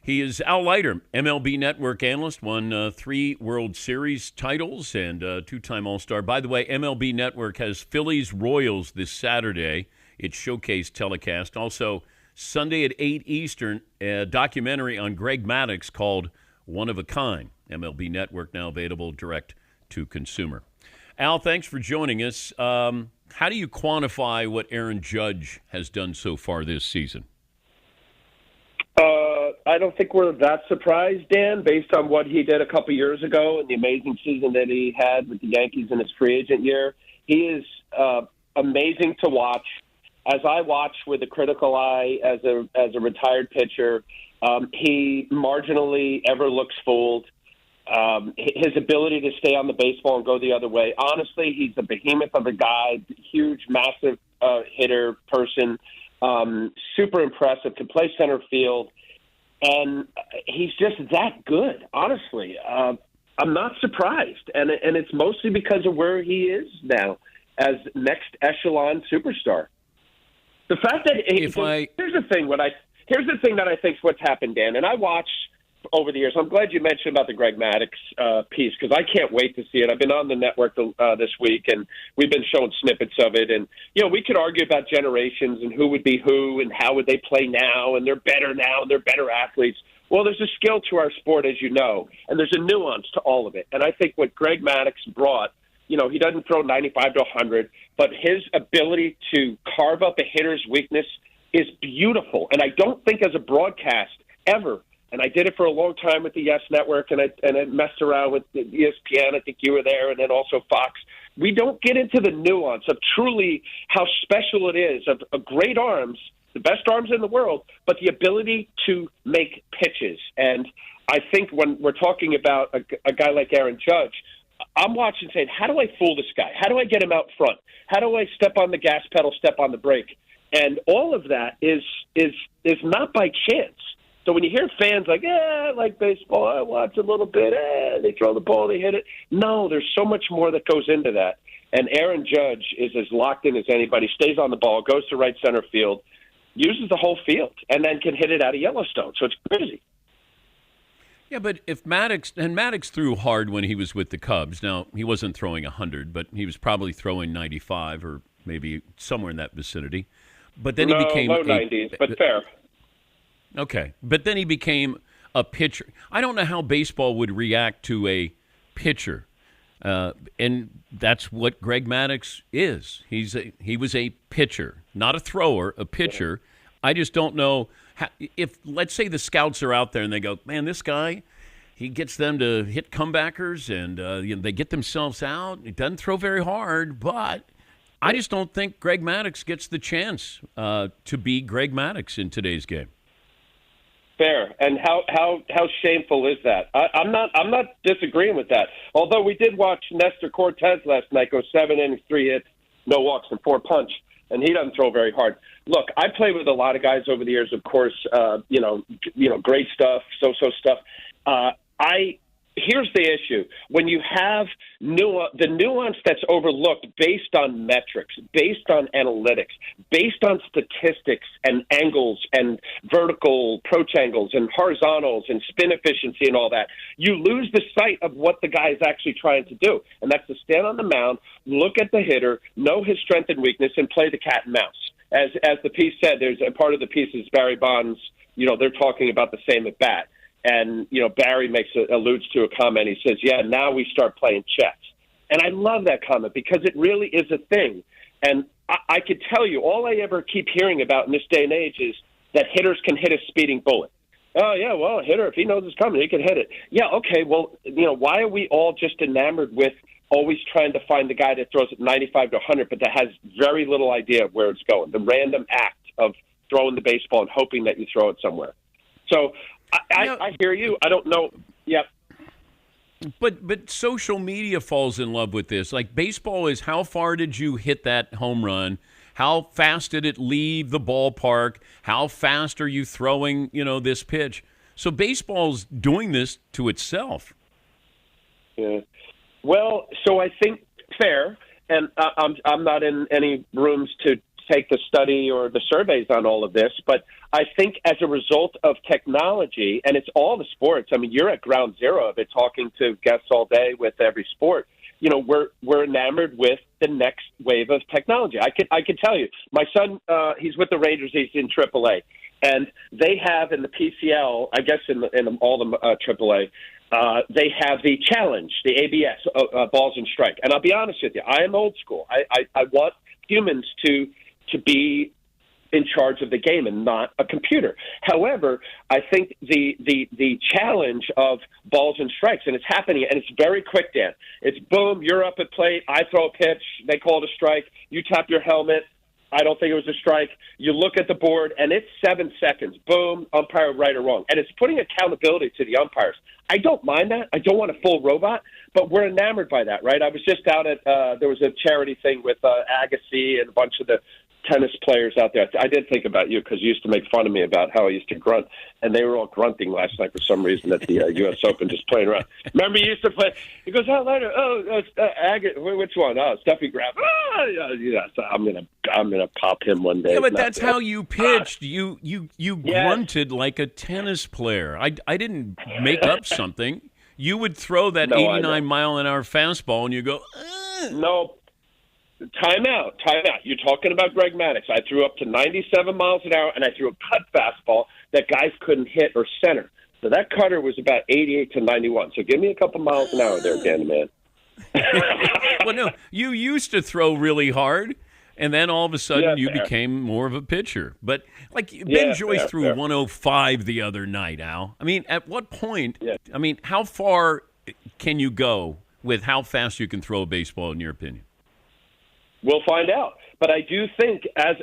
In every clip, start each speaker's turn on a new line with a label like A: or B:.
A: He is Al Leiter, MLB Network analyst, won 3 World Series titles and two-time All-Star. By the way, MLB Network has Phillies-Royals this Saturday. It's showcase telecast. Also, Sunday at 8 Eastern, a documentary on Greg Maddux called One of a Kind. MLB Network now available direct to consumer. Al, thanks for joining us. How do you quantify what Aaron Judge has done so far this season?
B: I don't think we're that surprised, Dan, based on what he did a couple years ago and the amazing season that he had with the Yankees in his free agent year. He is amazing to watch. As I watch with a critical eye as a retired pitcher, he marginally ever looks fooled. His ability to stay on the baseball and go the other way. Honestly, he's a behemoth of a guy, huge, massive hitter person, super impressive, can play center field. And he's just that good, honestly. I'm not surprised, and it's mostly because of where he is now as next echelon superstar. The fact that here's the thing that I think is what's happened, Dan. And I watched over the years. I'm glad you mentioned about the Greg Maddux piece because I can't wait to see it. I've been on the network this week, and we've been showing snippets of it. And we could argue about generations and who would be who and how would they play now, and they're better now and they're better athletes. Well, there's a skill to our sport, as you know, and there's a nuance to all of it. And I think what Greg Maddux brought, he doesn't throw 95 to 100, but his ability to carve up a hitter's weakness is beautiful. And I don't think as a broadcast ever, and I did it for a long time with the Yes Network, and I messed around with the ESPN. I think you were there, and then also Fox. We don't get into the nuance of truly how special it is of great arms, the best arms in the world, but the ability to make pitches. And I think when we're talking about a guy like Aaron Judge, I'm watching saying, how do I fool this guy? How do I get him out front? How do I step on the gas pedal, step on the brake? And all of that is not by chance. So when you hear fans like, I like baseball, I watch a little bit, they throw the ball, they hit it. No, there's so much more that goes into that. And Aaron Judge is as locked in as anybody, stays on the ball, goes to right center field, uses the whole field, and then can hit it out of Yellowstone. So it's crazy.
A: Yeah, but if Maddux threw hard when he was with the Cubs. Now, he wasn't throwing 100, but he was probably throwing 95 or maybe somewhere in that vicinity. But then he became
B: low 90s, but fair.
A: Okay, but then he became a pitcher. I don't know how baseball would react to a pitcher, and that's what Greg Maddux is. He was a pitcher, not a thrower, a pitcher. I just don't know if, let's say, the scouts are out there and they go, man, this guy, he gets them to hit comebackers and they get themselves out. He doesn't throw very hard, but I just don't think Greg Maddux gets the chance to be Greg Maddux in today's game.
B: Fair. And how shameful is that? I'm not disagreeing with that. Although we did watch Nestor Cortez last night go 7 innings, 3 hits, no walks, and 4 punch, and he doesn't throw very hard. Look, I played with a lot of guys over the years. Of course, great stuff, so-so stuff. Here's the issue. When you have the nuance that's overlooked based on metrics, based on analytics, based on statistics and angles and vertical approach angles and horizontals and spin efficiency and all that, you lose the sight of what the guy is actually trying to do. And that's to stand on the mound, look at the hitter, know his strength and weakness, and play the cat and mouse. As the piece said, there's a part of the piece is Barry Bonds, they're talking about the same at bat. And, Barry alludes to a comment. He says, now we start playing chess. And I love that comment because it really is a thing. And I could tell you, all I ever keep hearing about in this day and age is that hitters can hit a speeding bullet. Oh, yeah, well, a hitter, if he knows it's coming, he can hit it. Yeah, okay, well, why are we all just enamored with always trying to find the guy that throws it 95 to 100, but that has very little idea of where it's going, the random act of throwing the baseball and hoping that you throw it somewhere. So I hear you. I don't know. Yep.
A: But social media falls in love with this. Like, baseball is how far did you hit that home run? How fast did it leave the ballpark? How fast are you throwing, this pitch? So baseball's doing this to itself.
B: Yeah. Well, so I think fair, and I'm not in any rooms to take the study or the surveys on all of this, but I think as a result of technology, and it's all the sports. I mean, you're at ground zero of it, talking to guests all day with every sport. We're enamored with the next wave of technology. I could tell you, my son, he's with the Rangers. He's in AAA, and they have in the PCL, I guess in all the AAA. They have the challenge, the ABS, balls and strike. And I'll be honest with you, I am old school. I want humans to be in charge of the game and not a computer. However, I think the challenge of balls and strikes, and it's happening, and it's very quick, Dan. It's boom, you're up at plate, I throw a pitch, they call it a strike, you tap your helmet, I don't think it was a strike. You look at the board, and it's 7 seconds. Boom, umpire right or wrong. And it's putting accountability to the umpires. I don't mind that. I don't want a full robot, but we're enamored by that, right? I was just out at there was a charity thing with Agassi and a bunch of the tennis players out there. I did think about you because you used to make fun of me about how I used to grunt, and they were all grunting last night for some reason at the U.S. Open, just playing around. Remember, you used to play. He goes, "Oh, Leiter, Agassi, which one? Oh, Steffi Graf. Oh, yeah. So I'm gonna pop him one day."
A: Yeah, but that's how you pitched. You grunted like a tennis player. I didn't make up something. You would throw that 89-mile-an-hour fastball, and you go, ugh.
B: No. Time out. You're talking about Greg Maddux. I threw up to 97 miles an hour, and I threw a cut fastball that guys couldn't hit or center. So that cutter was about 88 to 91. So give me a couple miles an hour there, Dan, man.
A: Well, no, you used to throw really hard, and then all of a sudden you became more of a pitcher. But like Ben Joyce threw 105 the other night, Al. I mean, at what point? Yeah. I mean, how far can you go with how fast you can throw a baseball, in your opinion?
B: We'll find out. But I do think, as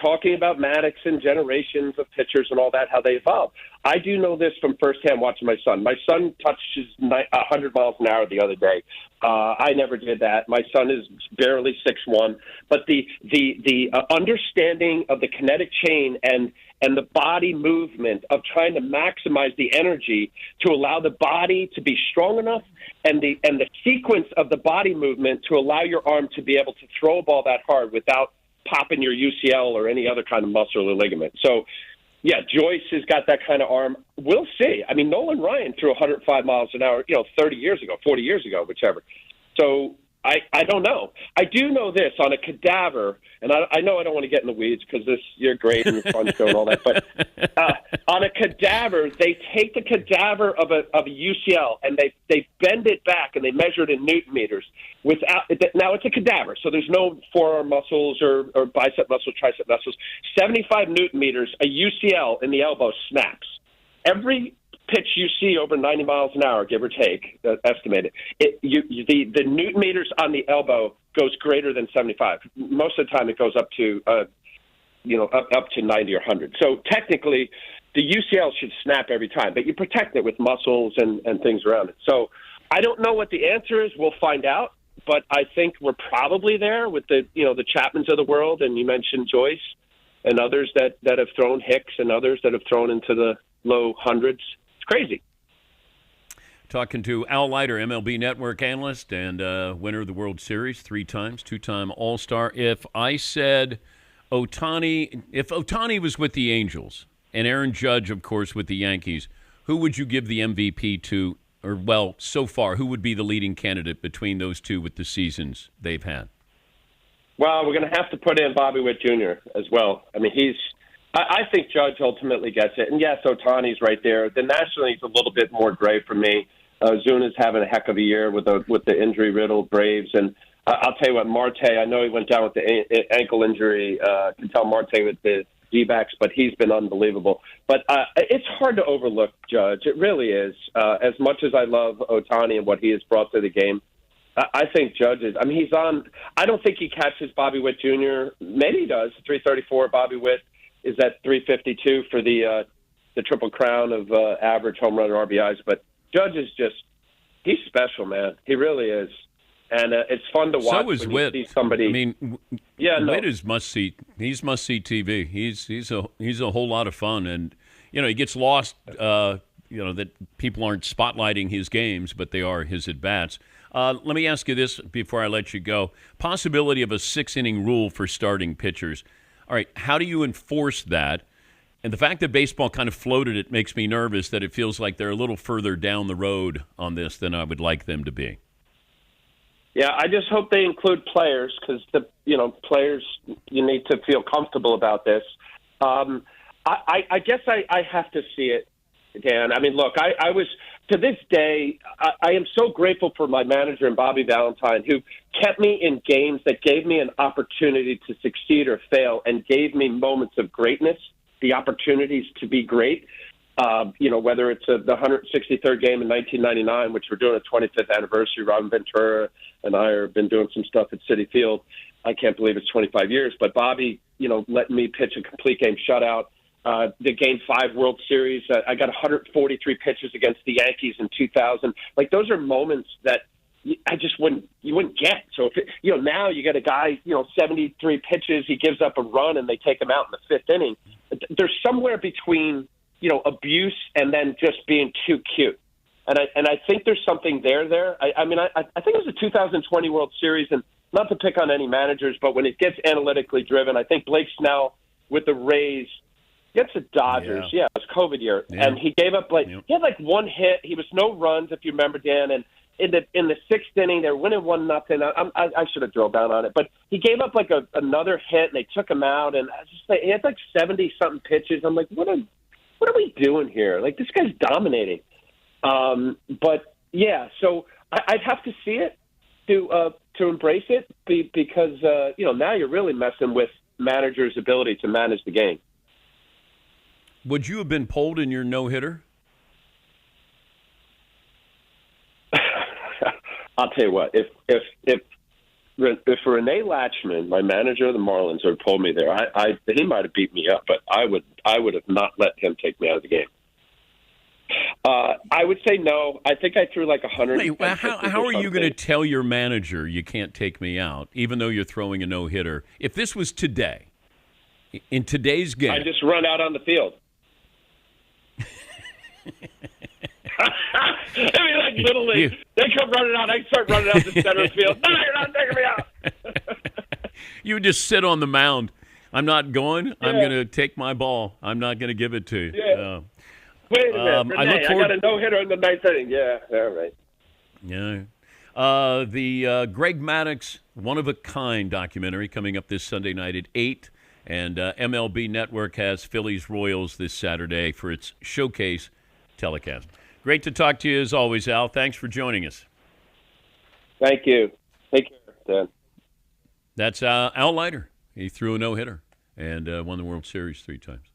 B: talking about Maddux and generations of pitchers and all that, how they evolve. I do know this from firsthand watching my son. My son touches 100 miles an hour the other day. I never did that. My son is barely 6'1". But the understanding of the kinetic chain and the body movement of trying to maximize the energy to allow the body to be strong enough and the sequence of the body movement to allow your arm to be able to throw a ball that hard without popping your UCL or any other kind of muscle or ligament. So, yeah, Joyce has got that kind of arm. We'll see. I mean, Nolan Ryan threw 105 miles an hour, 30 years ago, 40 years ago, whichever. So I don't know. I do know this on a cadaver, and I know I don't want to get in the weeds because you're great and fun show and all that, but on a cadaver, they take the cadaver of a UCL and they bend it back and they measure it in Newton meters. Now it's a cadaver, so there's no forearm muscles or bicep muscles, tricep muscles. 75 Newton meters, a UCL in the elbow snaps. Every pitch you see over 90 miles an hour, give or take, estimated, the Newton meters on the elbow goes greater than 75. Most of the time, it goes up to up to 90 or 100. So technically, the UCL should snap every time, but you protect it with muscles and things around it. So I don't know what the answer is. We'll find out, but I think we're probably there with the Chapmans of the world, and you mentioned Joyce and others that have thrown Hicks and others that have thrown into the low hundreds. Crazy.
A: Talking to Al Leiter, MLB Network analyst and winner of the World Series 3 times, 2-time All-Star. If I said if Ohtani was with the Angels and Aaron Judge, of course, with the Yankees, who would you give the MVP to? Or, well, so far, who would be the leading candidate between those two with the seasons they've had?
B: Well, we're going to have to put in Bobby Witt Jr. as well. I mean, I think Judge ultimately gets it. And, yes, Ohtani's right there. The National League's a little bit more gray for me. Zuna's having a heck of a year with the injury-riddled Braves. And I'll tell you what, Marte, I know he went down with the ankle injury. Can tell Marte with the D-backs, but he's been unbelievable. But it's hard to overlook Judge. It really is. As much as I love Ohtani and what he has brought to the game, I think Judge is. I mean, he's on. I don't think he catches Bobby Witt Jr. Maybe he does. 334, Bobby Witt is at 352 for the Triple Crown of average home run and RBIs. But Judge is he's special, man. He really is. And it's fun to watch.
A: So is Witt.
B: See somebody.
A: I mean, Witt is must-see. He's must-see TV. He's a whole lot of fun. And, he gets lost that people aren't spotlighting his games, but they are his at-bats. Let me ask you this before I let you go. Possibility of a 6-inning rule for starting pitchers. All right, how do you enforce that? And the fact that baseball kind of floated it makes me nervous that it feels like they're a little further down the road on this than I would like them to be.
B: Yeah, I just hope they include players because players, you need to feel comfortable about this. I guess I have to see it, Dan. I mean, look, I was to this day, I am so grateful for my manager and Bobby Valentine, who kept me in games that gave me an opportunity to succeed or fail and gave me moments of greatness, the opportunities to be great. Whether it's the 163rd game in 1999, which we're doing a 25th anniversary. Robin Ventura and I have been doing some stuff at Citi Field. I can't believe it's 25 years. But Bobby, letting me pitch a complete game shutout. The Game 5 World Series, I got 143 pitches against the Yankees in 2000. Like, those are moments that you wouldn't get. So, now you get a guy, 73 pitches, he gives up a run, and they take him out in the 5th inning. There's somewhere between, abuse and then just being too cute. And I think there's something there. I think it was the 2020 World Series, and not to pick on any managers, but when it gets analytically driven, I think Blake Snell with the Rays gets the Dodgers. Yeah, it was COVID year. Yeah. And he gave up he had one hit. He was no runs, if you remember, Dan, and in the 6th inning, they were winning 1-0. I should have drilled down on it, but he gave up another hit, and they took him out, and he had 70-something pitches. I'm like, what are we doing here? Like, this guy's dominating. But yeah, so I'd have to see it to embrace it because now you're really messing with managers' ability to manage the game.
A: Would you have been pulled in your no-hitter?
B: I'll tell you what. If Renee Latchman, my manager of the Marlins, had pulled me there, he might have beat me up, but I would have not let him take me out of the game. I would say no. I think I threw 100.
A: Wait, how are you going to tell your manager you can't take me out, even though you're throwing a no-hitter? If this was today, in today's game,
B: I just run out on the field. Little league. They come running out. I start running out the center field. No, you're not taking me out.
A: You would just sit on the mound. I'm not going. Yeah. I'm going to take my ball. I'm not going to give it to you.
B: Yeah. Wait a minute, Renee, I got a no-hitter in the 9th inning. Yeah, all right.
A: Yeah. The Greg Maddux One-of-a-Kind documentary coming up this Sunday night at 8. And MLB Network has Phillies-Royals this Saturday for its showcase telecast. Great to talk to you as always, Al. Thanks for joining us.
B: Thank you. Take care, Dan.
A: That's Al Leiter. He threw a no-hitter and won the World Series 3 times.